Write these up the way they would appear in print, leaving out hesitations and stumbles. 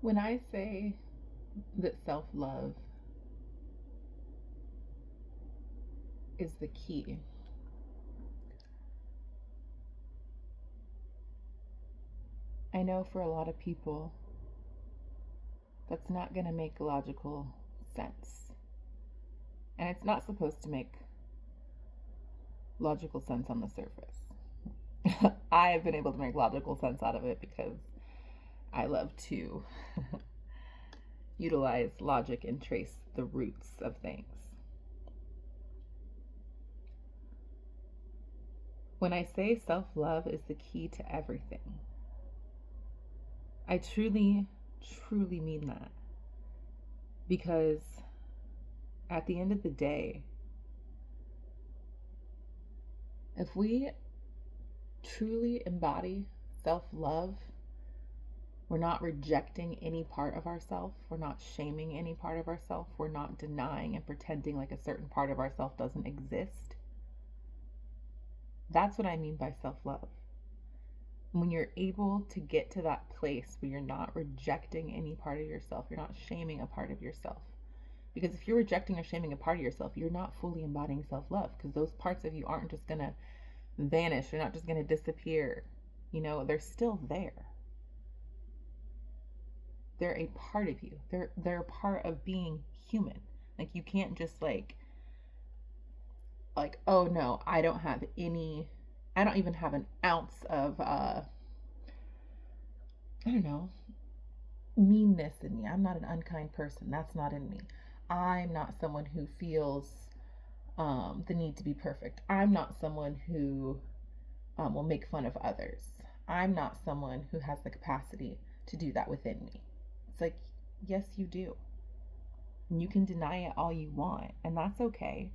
When I say that self love is the key, I know for a lot of people that's not going to make logical sense. And it's not supposed to make logical sense on the surface. I have been able to make logical sense out of it because I love to utilize logic and trace the roots of things. When I say self love is the key to everything, I truly, truly mean that. Because at the end of the day, if we truly embody self love, we're not rejecting any part of ourselves. We're not shaming any part of ourselves. We're not denying and pretending like a certain part of ourselves doesn't exist. That's what I mean by self love. When you're able to get to that place where you're not rejecting any part of yourself, you're not shaming a part of yourself. Because if you're rejecting or shaming a part of yourself, you're not fully embodying self love, because those parts of you aren't just going to vanish. They're not just going to disappear. They're still there. They're a part of you. They're a part of being human. Like, you can't just like, oh no, I don't even have an ounce of I don't know, meanness in me. I'm not an unkind person. That's not in me. I'm not someone who feels the need to be perfect. I'm not someone who will make fun of others. I'm not someone who has the capacity to do that within me. It's like, yes, you do. And you can deny it all you want, and that's okay.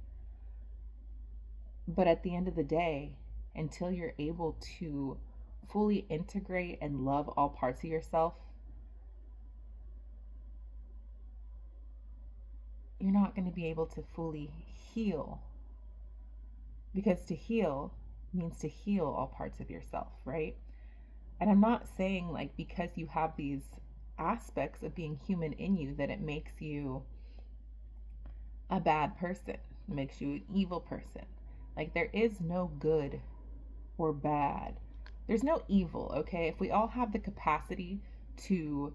But at the end of the day, until you're able to fully integrate and love all parts of yourself, you're not going to be able to fully heal. Because to heal means to heal all parts of yourself, right? And I'm not saying like because you have these aspects of being human in you that it makes you a bad person, it makes you an evil person. Like, there is no good or bad. There's no evil, okay? If we all have the capacity to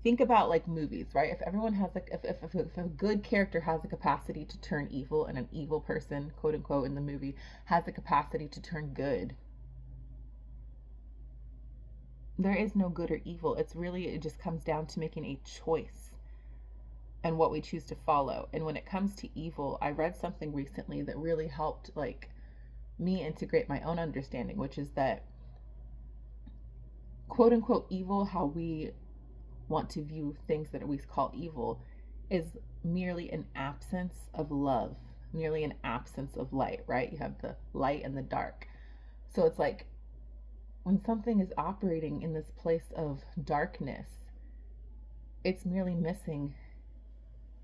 think about like movies, right? If everyone has like, if a good character has the capacity to turn evil, and an evil person, quote unquote, in the movie has the capacity to turn good, there is no good or evil. It just comes down to making a choice and what we choose to follow. And when it comes to evil, I read something recently that really helped like me integrate my own understanding, which is that quote unquote evil, how we want to view things that we call evil, is merely an absence of love, merely an absence of light, right? You have the light and the dark. So it's like when something is operating in this place of darkness, it's merely missing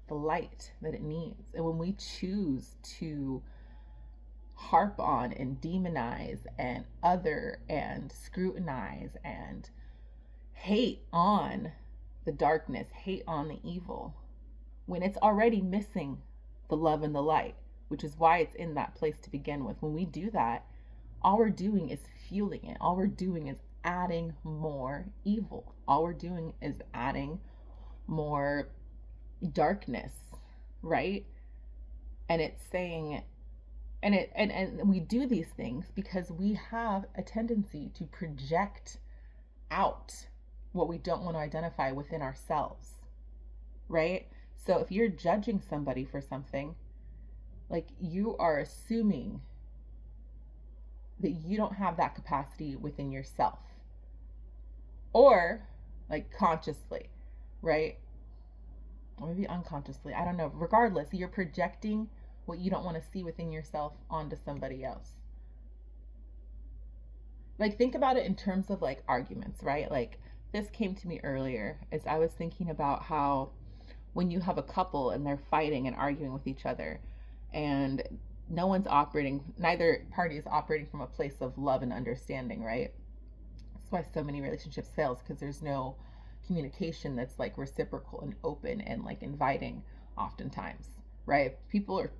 the light that it needs. And when we choose to harp on and demonize and other and scrutinize and hate on the darkness, hate on the evil, when it's already missing the love and the light, which is why it's in that place to begin with, when we do that, all we're doing is fueling it. All we're doing is adding more evil. All we're doing is adding more darkness, right? And it's saying, and we do these things because we have a tendency to project out what we don't want to identify within ourselves, right? So if you're judging somebody for something, like, you are assuming that you don't have that capacity within yourself, or like consciously, right? Or maybe unconsciously, I don't know. Regardless, you're projecting what you don't want to see within yourself onto somebody else. Like, think about it in terms of like arguments, right? Like, this came to me earlier as I was thinking about how when you have a couple and they're fighting and arguing with each other, and neither party is operating from a place of love and understanding, right? That's why so many relationships fail, because there's no communication that's like reciprocal and open and like inviting oftentimes, right?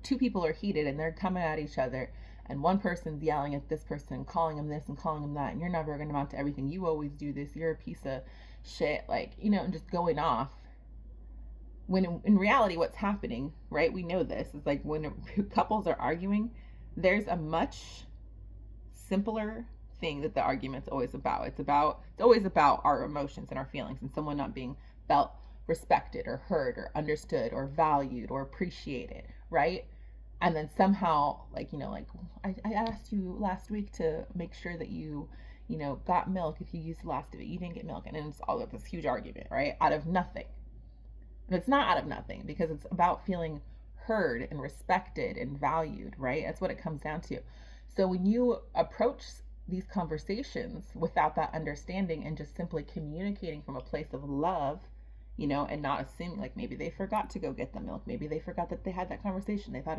Two people are heated and they're coming at each other, and one person's yelling at this person, calling him this and calling him that, and you're never going to amount to everything. You always do this. You're a piece of shit, like, and just going off. When in reality, what's happening, right? We know this is like when couples are arguing, there's a much simpler thing that the argument's always about. It's always about our emotions and our feelings and someone not being felt respected or heard or understood or valued or appreciated, right? And then somehow, like, I asked you last week to make sure that you got milk if you used the last of it. You didn't get milk. And then it's all of this huge argument, right? Out of nothing. And it's not out of nothing because it's about feeling heard and respected and valued, right? That's what it comes down to. So when you approach these conversations without that understanding and just simply communicating from a place of love, and not assuming like maybe they forgot to go get the milk, maybe they forgot that they had that conversation, they thought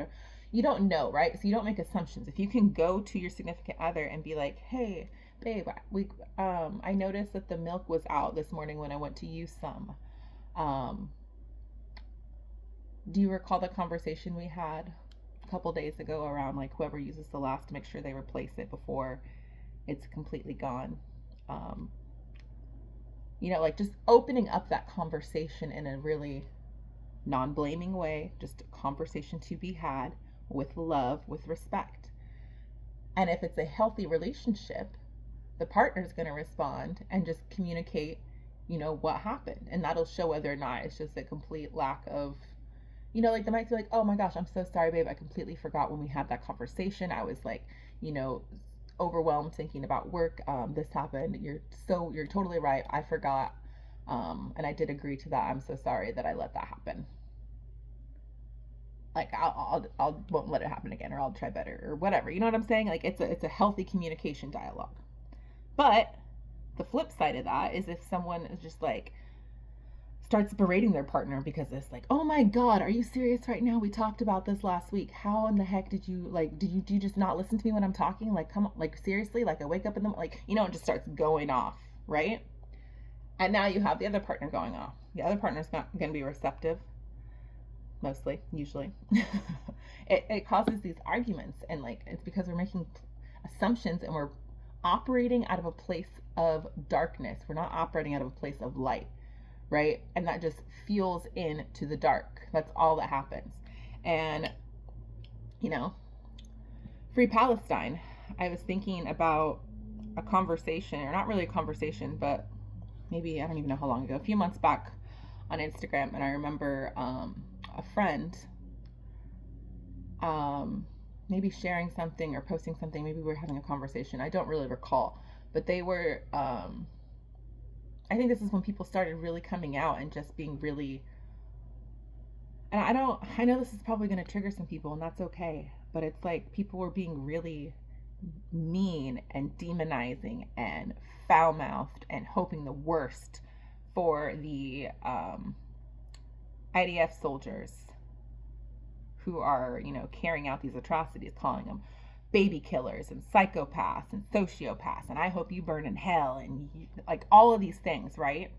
you don't know, right? So you don't make assumptions. If you can go to your significant other and be like, hey babe, I noticed that the milk was out this morning when I went to use some. Do you recall the conversation we had a couple days ago around like whoever uses the last to make sure they replace it before it's completely gone? Like just opening up that conversation in a really non-blaming way, just a conversation to be had with love, with respect. And if it's a healthy relationship, the partner's going to respond and just communicate, what happened. And that'll show whether or not it's just a complete lack of, like they might be like, oh my gosh, I'm so sorry, babe. I completely forgot when we had that conversation. I was like, overwhelmed thinking about work. This happened. You're totally right. I forgot. And I did agree to that. I'm so sorry that I let that happen. Like I'll won't let it happen again, or I'll try better, or whatever. You know what I'm saying? Like it's a healthy communication dialogue. But the flip side of that is if someone is just like starts berating their partner because it's like, oh my god, are you serious right now? We talked about this last week. How in the heck did you do you just not listen to me when I'm talking? Like, come on, like seriously, like I wake up in the it just starts going off, right? And now you have the other partner going off. The other partner's not going to be receptive, mostly, usually. it causes these arguments, and like it's because we're making assumptions and we're operating out of a place of darkness. We're not operating out of a place of light, right? And that just fuels into the dark. That's all that happens. And Free Palestine. I was thinking about a conversation, or not really a conversation, but maybe, I don't even know how long ago, a few months back on Instagram. And I remember a friend maybe sharing something or posting something. Maybe we were having a conversation. I don't really recall. But they were, I think this is when people started really coming out and just being really, and I know this is probably going to trigger some people, and that's okay. But it's like people were being really mean and demonizing and foul-mouthed and hoping the worst for the IDF soldiers who are, carrying out these atrocities, calling them baby killers and psychopaths and sociopaths, and I hope you burn in hell, and like all of these things, right?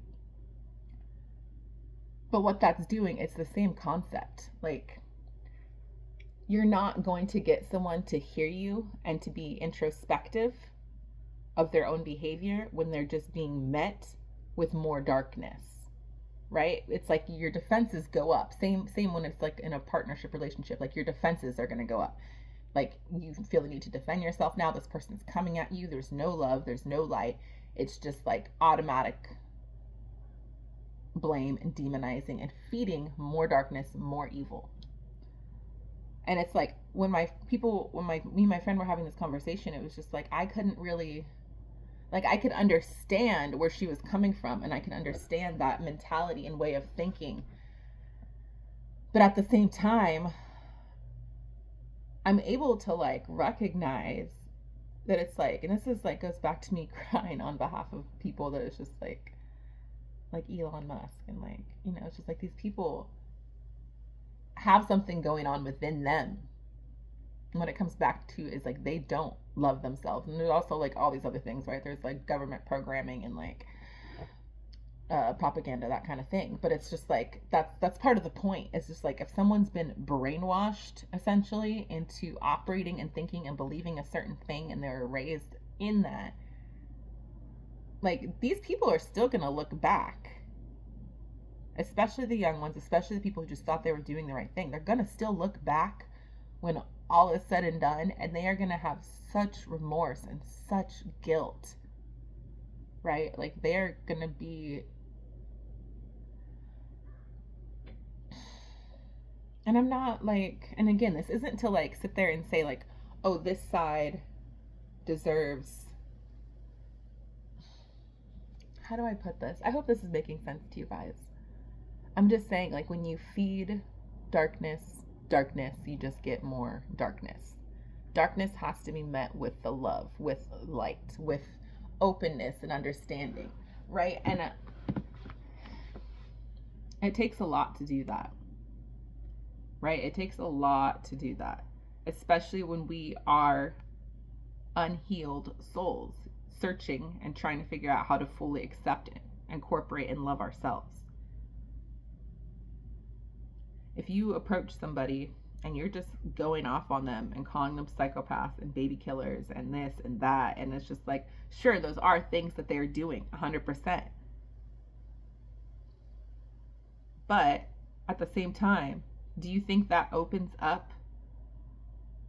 But what that's doing, it's the same concept. Like, you're not going to get someone to hear you and to be introspective of their own behavior when they're just being met with more darkness, right? It's like your defenses go up. Same when it's like in a partnership relationship, like your defenses are going to go up. Like you feel the need to defend yourself now. This person's coming at you. There's no love. There's no light. It's just like automatic blame and demonizing and feeding more darkness, more evil. And it's like when me and my friend were having this conversation, it was just like I couldn't really, like I could understand where she was coming from, and I can understand that mentality and way of thinking. But at the same time, I'm able to like recognize that it's like, and this is like goes back to me crying on behalf of people that it's just like Elon Musk, and like, it's just like these people have something going on within them. And what it comes back to is like they don't love themselves. And there's also like all these other things, right? There's like government programming and like propaganda, that kind of thing. But it's just like that's part of the point. It's just like if someone's been brainwashed essentially into operating and thinking and believing a certain thing, and they're raised in that, like these people are still gonna look back, especially the young ones, especially the people who just thought they were doing the right thing. They're gonna still look back when all is said and done, and they are gonna have such remorse and such guilt, right? Like they're gonna be, and I'm not like, and again, this isn't to like sit there and say like, oh, this side deserves, how do I put this? I hope this is making sense to you guys. I'm just saying, like, when you feed darkness, you just get more darkness. Darkness has to be met with the love, with light, with openness and understanding, right? And it takes a lot to do that, right? It takes a lot to do that, especially when we are unhealed souls searching and trying to figure out how to fully accept it, incorporate, and love ourselves. If you approach somebody and you're just going off on them and calling them psychopaths and baby killers and this and that, and it's just like, sure, those are things that they're doing 100%. But at the same time, do you think that opens up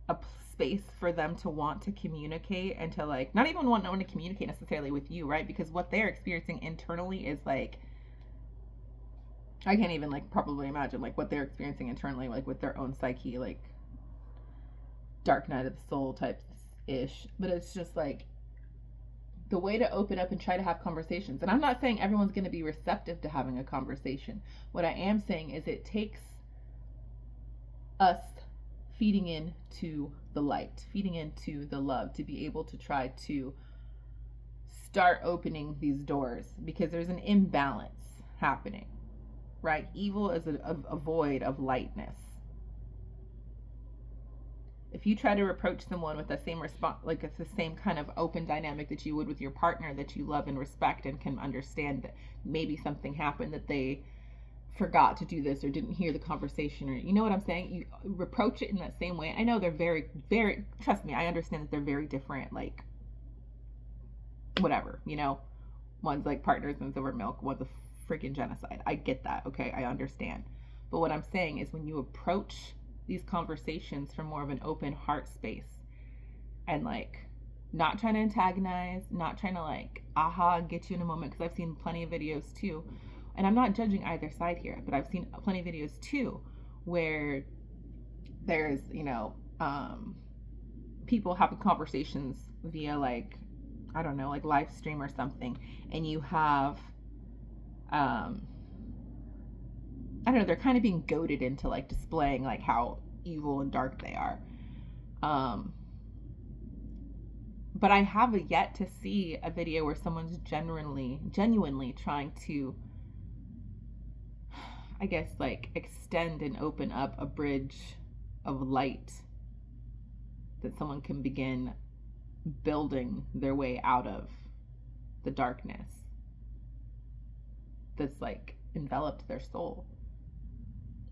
a space for them to want to communicate and to like, not even want to communicate necessarily with you, right? Because what they're experiencing internally is like, I can't even like probably imagine like what they're experiencing internally, like with their own psyche, like dark night of the soul type ish. But it's just like the way to open up and try to have conversations. And I'm not saying everyone's going to be receptive to having a conversation. What I am saying is it takes us feeding into the light, feeding into the love to be able to try to start opening these doors, because there's an imbalance happening, right? Evil is a void of lightness. If you try to approach someone with the same response, like it's the same kind of open dynamic that you would with your partner that you love and respect and can understand that maybe something happened, that they forgot to do this or didn't hear the conversation, or you know what I'm saying, you approach it in that same way. I know they're very, very, trust me, I understand that they're very different, like whatever, you know, one's like partners and over milk, one's a freaking genocide. I get that, okay, I understand. But what I'm saying is when you approach these conversations from more of an open heart space and like not trying to antagonize, not trying to like get you in a moment, because I've seen plenty of videos too, and I'm not judging either side here, but I've seen plenty of videos too where there's, you know, people having conversations via like, I don't know, like live stream or something, and you have I don't know, they're kind of being goaded into like displaying like how evil and dark they are. But I have yet to see a video where someone's genuinely trying to, I guess, like extend and open up a bridge of light that someone can begin building their way out of the darkness that's like enveloped their soul.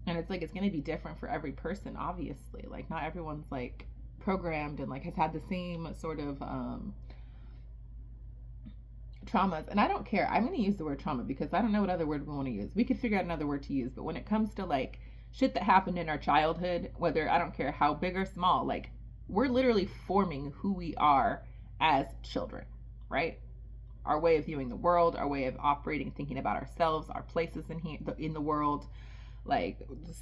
And it's like, it's going to be different for every person, obviously. Like not everyone's like programmed and like has had the same sort of traumas. And I don't care, I'm going to use the word trauma because I don't know what other word we want to use. We could figure out another word to use, but when it comes to like shit that happened in our childhood, whether, I don't care how big or small, like we're literally forming who we are as children, right? Our way of viewing the world, our way of operating, thinking about ourselves, our places in the world, like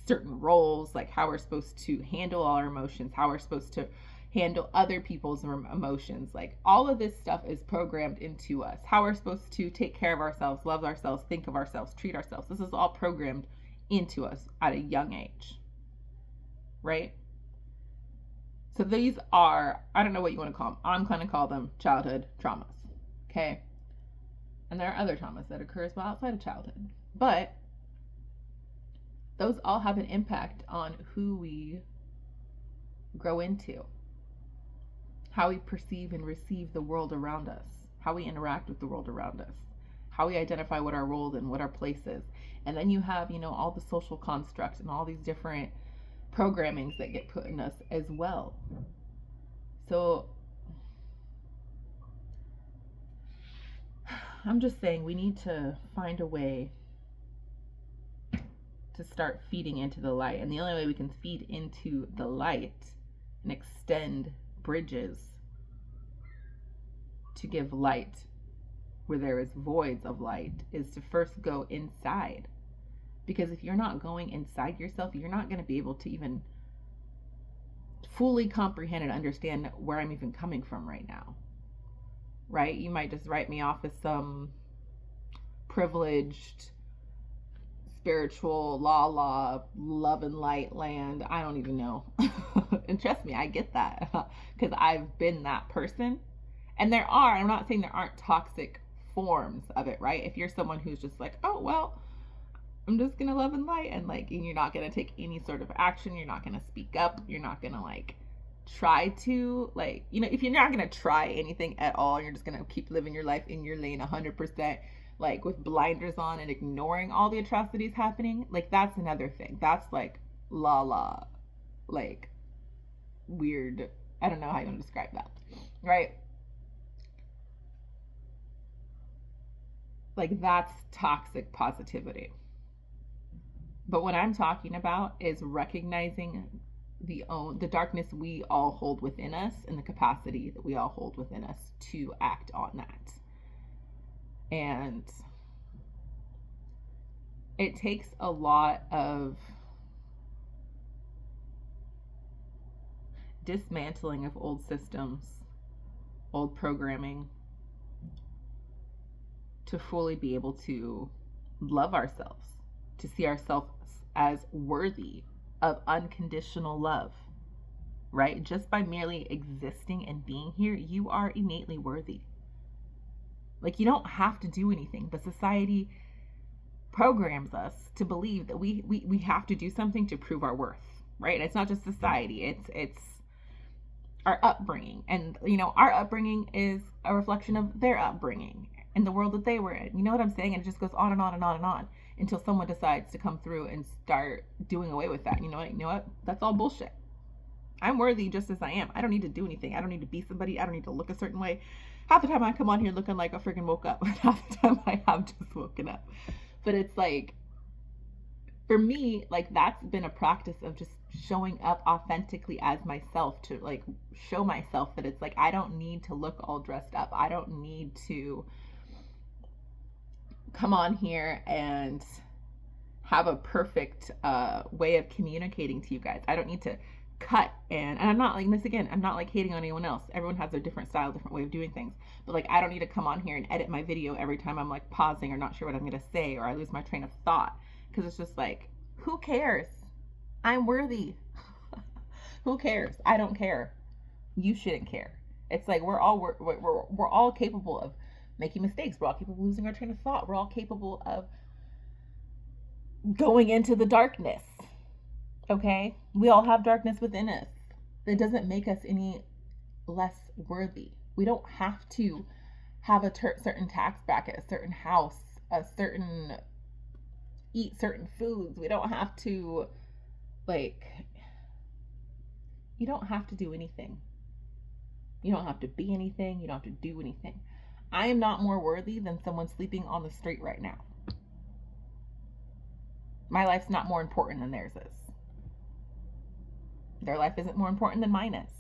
certain roles, like how we're supposed to handle all our emotions, how we're supposed to handle other people's emotions. Like all of this stuff is programmed into us. How we're supposed to take care of ourselves, love ourselves, think of ourselves, treat ourselves. This is all programmed into us at a young age, right? So these are, I don't know what you want to call them. I'm going to call them childhood traumas, okay? And there are other traumas that occur as well outside of childhood. But those all have an impact on who we grow into, how we perceive and receive the world around us, how we interact with the world around us, how we identify what our roles and what our place is. And then you have, all the social constructs and all these different programmings that get put in us as well. So I'm just saying we need to find a way to start feeding into the light. And the only way we can feed into the light and extend bridges to give light where there is voids of light is to first go inside. Because if you're not going inside yourself, you're not going to be able to even fully comprehend and understand where I'm even coming from right now. Right? You might just write me off as some privileged, spiritual, love and light land. I don't even know. And trust me, I get that because I've been that person. And I'm not saying there aren't toxic forms of it, right? If you're someone who's just like, oh, well, I'm just going to love and light, and you're not going to take any sort of action. You're not going to speak up. You're not going to try to if you're not going to try anything at all, you're just going to keep living your life in your lane 100%, with blinders on and ignoring all the atrocities happening. That's another thing. That's weird. I don't know how you want to describe that, right? That's toxic positivity. But what I'm talking about is recognizing the darkness we all hold within us and the capacity that we all hold within us to act on that. And it takes a lot of dismantling of old systems, old programming, to fully be able to love ourselves, to see ourselves as worthy of unconditional love, right? Just by merely existing and being here, you are innately worthy. You don't have to do anything, but society programs us to believe that we have to do something to prove our worth, right? And it's not just society, it's our upbringing. And, our upbringing is a reflection of their upbringing and the world that they were in. You know what I'm saying? And it just goes on and on and on and on until someone decides to come through and start doing away with that. You know what? That's all bullshit. I'm worthy just as I am. I don't need to do anything. I don't need to be somebody. I don't need to look a certain way. Half the time I come on here looking like I freaking woke up. Half the time I have just woken up. But it's for me, that's been a practice of just showing up authentically as myself, to show myself that it's I don't need to look all dressed up. I don't need to come on here and have a perfect way of communicating to you guys. I don't need to cut and I'm not this again, I'm not hating on anyone else. Everyone has their different style, different way of doing things. But I don't need to come on here and edit my video every time I'm pausing or not sure what I'm gonna say, or I lose my train of thought, because it's just who cares? I'm worthy. Who cares? I don't care. You shouldn't care. It's we're all capable of making mistakes. We're all capable of losing our train of thought. We're all capable of going into the darkness. Okay? We all have darkness within us. It doesn't make us any less worthy. We don't have to have a certain tax bracket, a certain house, eat certain foods. We don't have to you don't have to do anything. You don't have to be anything. You don't have to do anything. I am not more worthy than someone sleeping on the street right now. My life's not more important than theirs is. Their life isn't more important than mine is.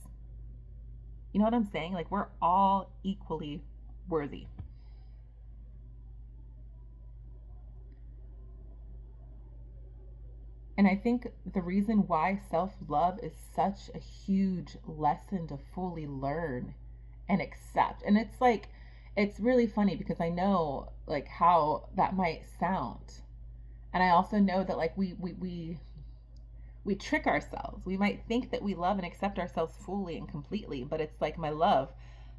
You know what I'm saying? We're all equally worthy. And I think the reason why self-love is such a huge lesson to fully learn and accept. And it's really funny because I know how that might sound. And I also know that we trick ourselves. We might think that we love and accept ourselves fully and completely, but it's my love.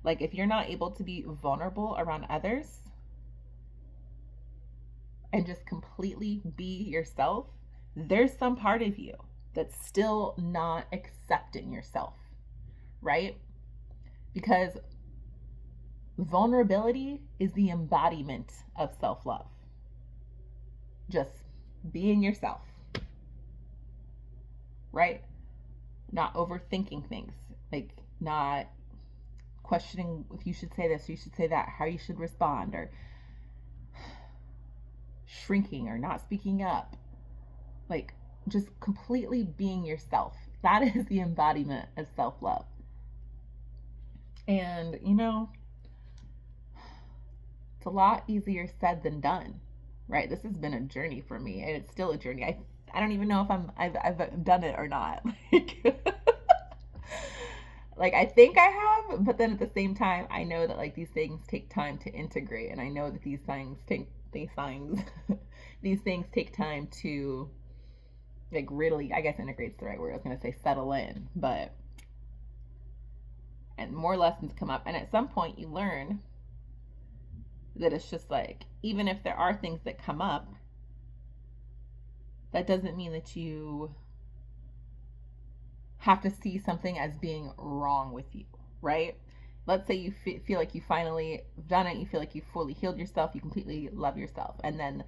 If you're not able to be vulnerable around others and just completely be yourself, there's some part of you that's still not accepting yourself, right? Because Vulnerability is the embodiment of self-love. Just being yourself, right? Not overthinking things, like not questioning if you should say this, you should say that, how you should respond, or shrinking or not speaking up. Like, just completely being yourself. That is the embodiment of self-love. And, it's a lot easier said than done, right? This has been a journey for me, and it's still a journey. I don't even know if I've done it or not. Like I think I have, but then at the same time, I know that like these things take time to integrate, and I know that these things take time to like really, I guess integrate's the right word. I was gonna say settle in, but and more lessons come up, and at some point you learn that it's just like even if there are things that come up, that doesn't mean that you have to see something as being wrong with you, right? Let's say you feel like you finally done it, you feel like you fully healed yourself, you completely love yourself, and then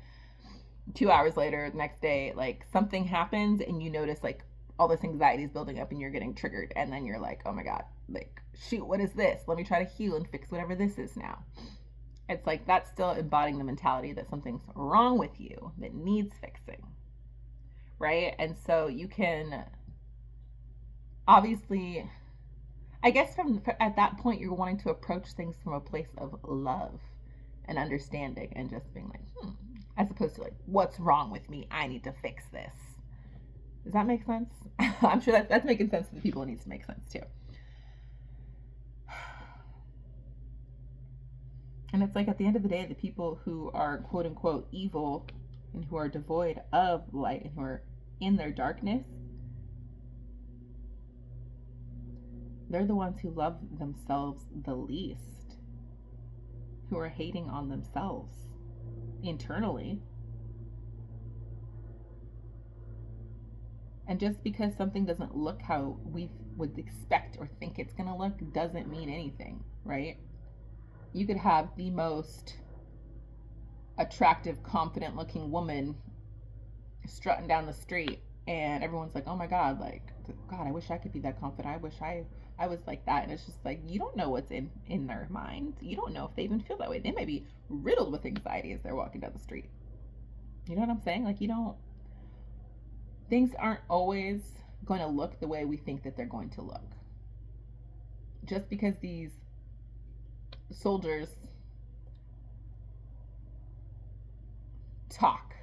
2 hours later, the next day, like something happens and you notice like all this anxiety is building up and you're getting triggered, and then you're like, oh my God, like shoot, what is this? Let me try to heal and fix whatever this is now. It's like that's still embodying the mentality that something's wrong with you that needs fixing, right? And so you can obviously, I guess at that point you're wanting to approach things from a place of love and understanding and just being like, as opposed to like, what's wrong with me? I need to fix this. Does that make sense? I'm sure that's making sense to the people. It needs to make sense too. And it's like at the end of the day, the people who are quote unquote evil and who are devoid of light and who are in their darkness, they're the ones who love themselves the least, who are hating on themselves internally. And just because something doesn't look how we would expect or think it's going to look doesn't mean anything, right? You could have the most attractive, confident looking woman strutting down the street and everyone's like, oh my God, like, God, I wish I could be that confident. I wish I was like that. And it's just like, you don't know what's in their mind. You don't know if they even feel that way. They may be riddled with anxiety as they're walking down the street. You know what I'm saying? Like, things aren't always going to look the way we think that they're going to look. Just because these soldiers talk,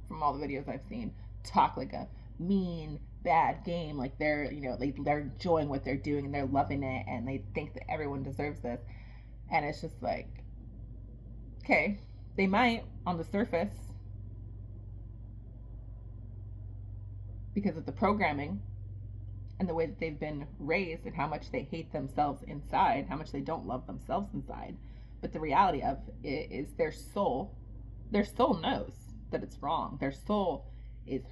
from all the videos I've seen, talk like a mean, bad game, like they're enjoying what they're doing and they're loving it and they think that everyone deserves this. And it's just like, okay, they might on the surface because of the programming and the way that they've been raised and how much they hate themselves inside, how much they don't love themselves inside. But the reality of it is their soul knows that it's wrong. Their soul is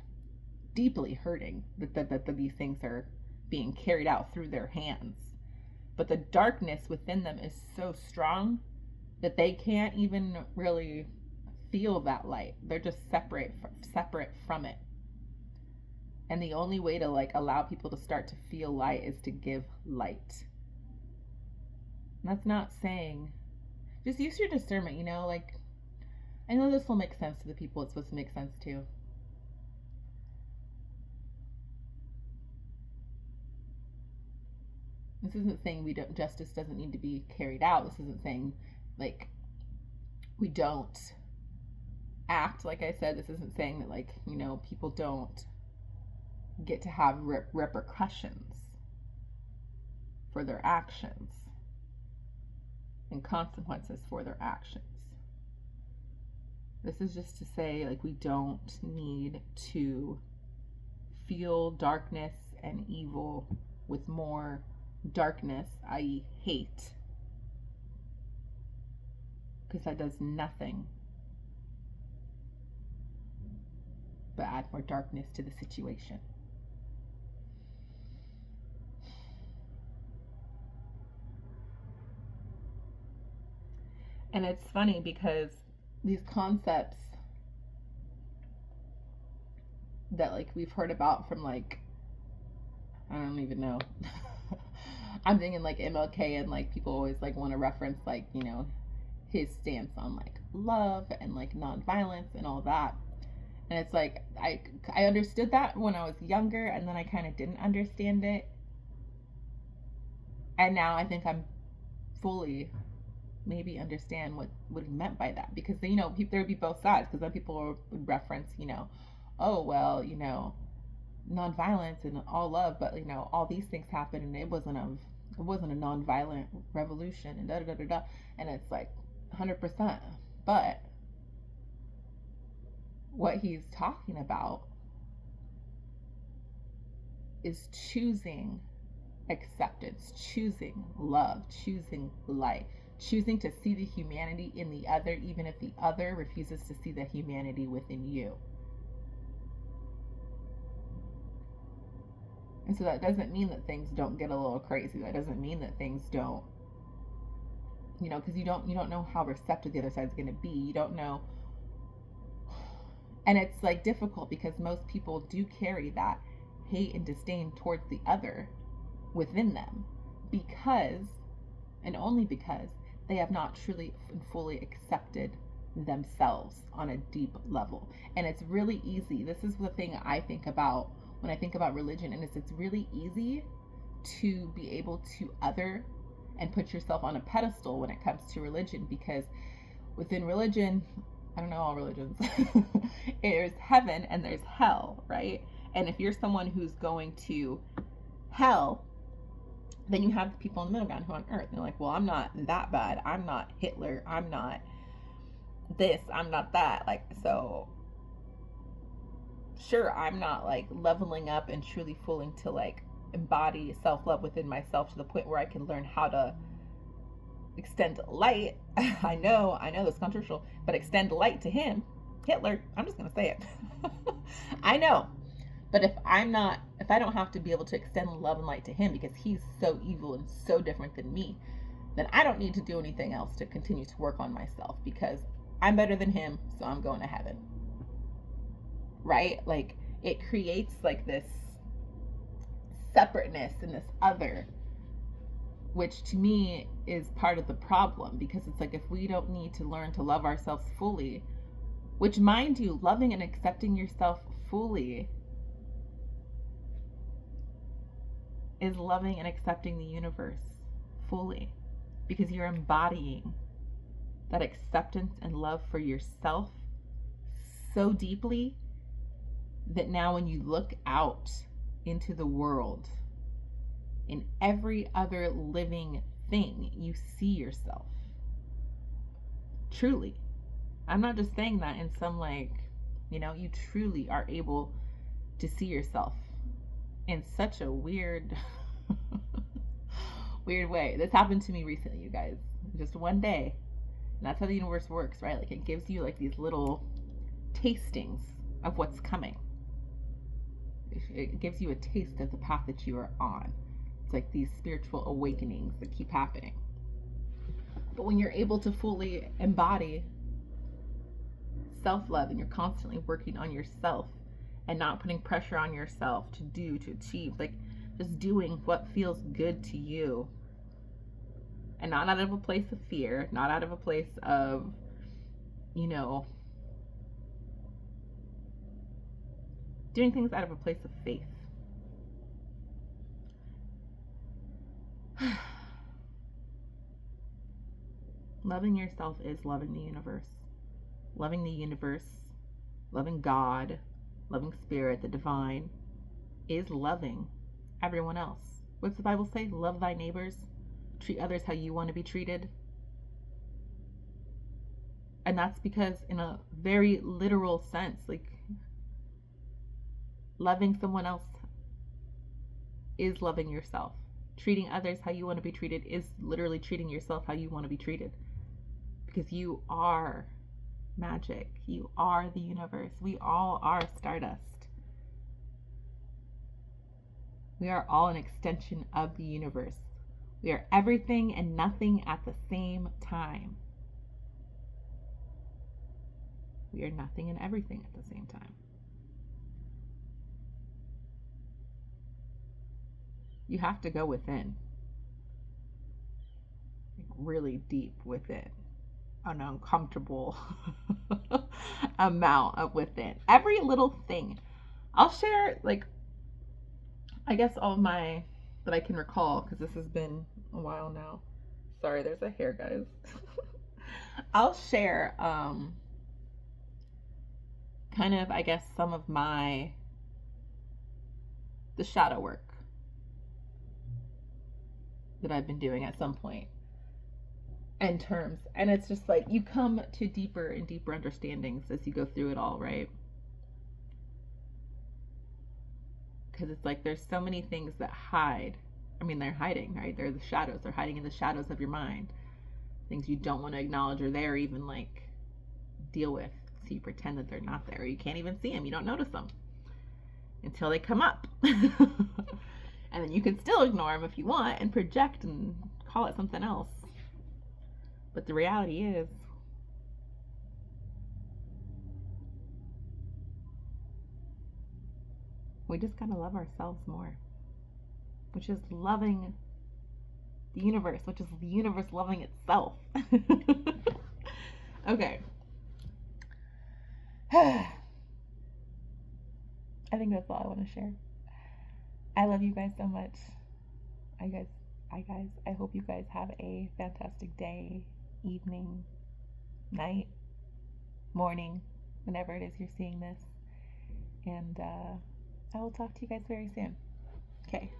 deeply hurting that these things are being carried out through their hands. But the darkness within them is so strong that they can't even really feel that light. They're just separate from it. And the only way to like allow people to start to feel light is to give light. And that's not saying, just use your discernment, like, I know this will make sense to the people it's supposed to make sense to. This isn't saying justice doesn't need to be carried out. This isn't saying like we don't act. Like I said, this isn't saying that like, people don't get to have repercussions for their actions and consequences for their actions. This is just to say like we don't need to feel darkness and evil with more darkness, i.e. hate, because that does nothing but add more darkness to the situation. And it's funny because these concepts that like we've heard about from like, I don't even know. I'm thinking like MLK, and like people always like want to reference like, you know, his stance on like love and like nonviolence and all that. And it's like I understood that when I was younger, and then I kind of didn't understand it. And now I think I'm fully maybe understand what he meant by that, because you know there would be both sides, because then people would reference, you know, oh well, you know, nonviolence and all love, but you know all these things happen and it wasn't a nonviolent revolution and da da da da da. And it's like 100%. But what he's talking about is choosing acceptance, choosing love, choosing light, choosing to see the humanity in the other, even if the other refuses to see the humanity within you. And so that doesn't mean that things don't get a little crazy. That doesn't mean that things don't, you know, because you don't know how receptive the other side's going to be. You don't know. And it's like difficult because most people do carry that hate and disdain towards the other within them, because, and only because, they have not truly and fully accepted themselves on a deep level. And it's really easy. This is the thing I think about when I think about religion, and it's really easy to be able to other and put yourself on a pedestal when it comes to religion, because within religion, I don't know all religions, there's heaven and there's hell, right? And if you're someone who's going to hell, then you have the people in the middle ground who are on earth. And they're like, well, I'm not that bad. I'm not Hitler. I'm not this. I'm not that. Like, so sure, I'm not like leveling up and truly fully to like embody self-love within myself to the point where I can learn how to extend light. I know that's controversial, but extend light to him, Hitler. I'm just gonna say it. I know, but if I don't have to be able to extend love and light to him because he's so evil and so different than me, then I don't need to do anything else to continue to work on myself, because I'm better than him, so I'm going to heaven. Right? Like, it creates like this separateness and this other, which to me is part of the problem, because it's like if we don't need to learn to love ourselves fully, which, mind you, loving and accepting yourself fully is loving and accepting the universe fully, because you're embodying that acceptance and love for yourself so deeply that now when you look out into the world, in every other living thing, you see yourself. Truly. I'm not just saying that in some like, you know, you truly are able to see yourself in such a weird weird way. This happened to me recently, you guys. Just one day. And that's how the universe works, right? Like, it gives you like these little tastings of what's coming. It gives you a taste of the path that you are on. It's like these spiritual awakenings that keep happening. But when you're able to fully embody self-love, and you're constantly working on yourself and not putting pressure on yourself to do, to achieve, like just doing what feels good to you, and not out of a place of fear, not out of a place of, you know, doing things out of a place of faith. Loving yourself is loving the universe. Loving the universe, loving God, loving spirit, the divine, is loving everyone else. What's the Bible say? Love thy neighbors. Treat others how you want to be treated. And that's because, in a very literal sense, like, loving someone else is loving yourself. Treating others how you want to be treated is literally treating yourself how you want to be treated. Because you are magic. You are the universe. We all are stardust. We are all an extension of the universe. We are everything and nothing at the same time. We are nothing and everything at the same time. You have to go within, like really deep within, an uncomfortable amount of within. Every little thing. I'll share, like, I guess all of my, that I can recall, because this has been a while now. Sorry, there's a hair, guys. I'll share, kind of, I guess, some of the shadow work that I've been doing at some point in terms. And it's just like you come to deeper and deeper understandings as you go through it all, right? Because it's like there's so many things that hide. I mean, they're hiding, right? They're the shadows. They're hiding in the shadows of your mind. Things you don't want to acknowledge are there, even like deal with. So you pretend that they're not there. You can't even see them. You don't notice them until they come up. And then you can still ignore them if you want and project and call it something else. But the reality is, we just gotta love ourselves more, which is loving the universe, which is the universe loving itself. Okay. I think that's all I want to share. I love you guys so much. I hope you guys have a fantastic day, evening, night, morning, whenever it is you're seeing this. And I will talk to you guys very soon. Okay.